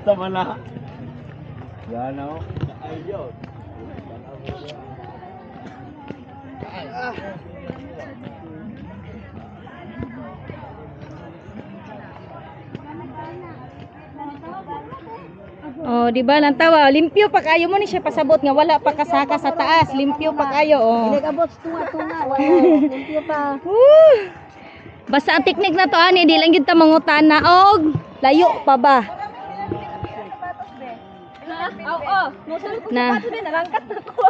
Sama na. Yan o. Ayun. Oh, di ba lang tawa, limpyo pa kayo mo ni siya pasabot nga wala pa kasaka sa taas, limpyo pa kayo oh. Nagabot tunga wala. Limpyo pa. Basta ang teknik na to ani di lang gyud ta mangutana og layo pa ba. Oo, musulod ko Na. sa pato din nalangkat ako.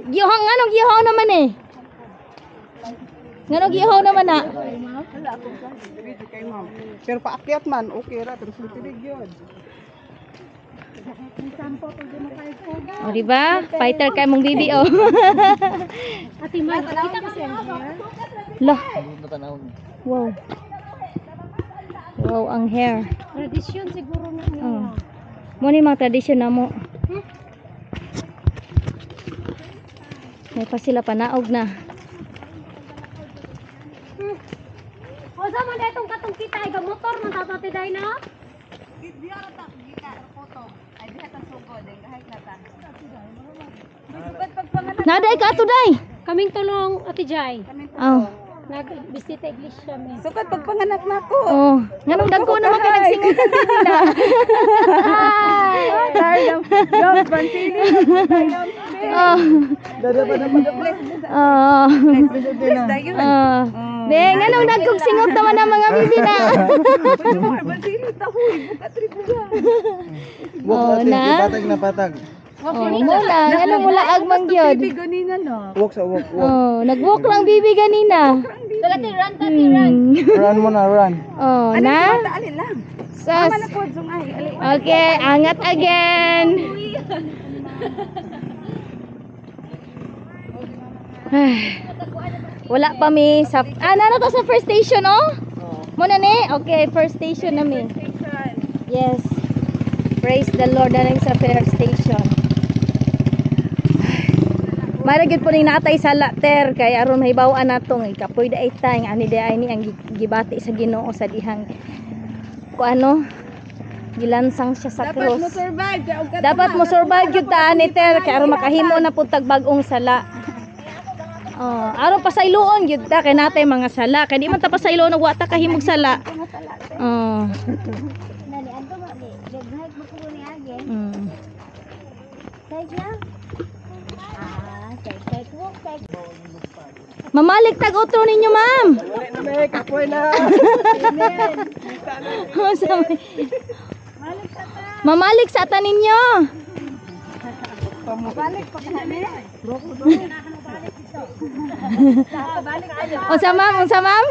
Gihong anong gihong naman eh. Nganong gihong naman na. Pero paakyat man, okay ra, pero sultirig yun. O di ba? Fighter kay mong bibi oh. Ati man, kita kasi ang hair. Lah. Wow. Wow ang hair. Tradisyon siguro na niya. Oh. Mo ni mga tradisyon na mo. May pa sila panaog na. O sa man itong katong kita ay motor man tatati day na. Naday ka to day. Kaming tulong Ate Jai. Oh. Nagbisita iglesia mi. Sukat pagpanganak na ko. Oh, nganong dagko naman ka nagsingutan din na. Oh. Oh. Oh. Be, nganong dagkog singot naman ang mga bibi na. Oh, na. Patag na patag. Oh, muna, nganong mula agmang gyud. Walk sa walk. Oh, nag-walk lang bibi ganina. Tati run. Run mo na, run. Oh, na. Sas. Okay, angat again. Wala pa mi sa nano to sa first station oh? Muna ni. Okay, first station na mi. Yes. Praise the Lord na sa first station. Maragid po ning natay sa later kay aron mahibaw-an natong ikapoy daay tay ani daay ni ang gibati sa Ginoo sa dihang kuano gilansang siya sa cross. Dapat mo survive gyud ta ani ter kay aron makahimo na pud tag bag-ong sala. Oh, aron pasayloon gyud ta kay natay mga sala kay di man ta pasayloon og wa ta kahimog sala. Oh. Nani anto ba ni? Daghay mo ko ni age. Size lang. Mamalik tag utro ninyo, ma'am. Kapoy na. Mamalik sa ata ninyo. Balik pa kami. O sa ma'am, o sa ma'am.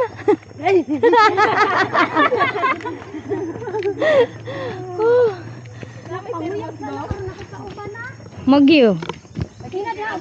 Magyo. Kina dia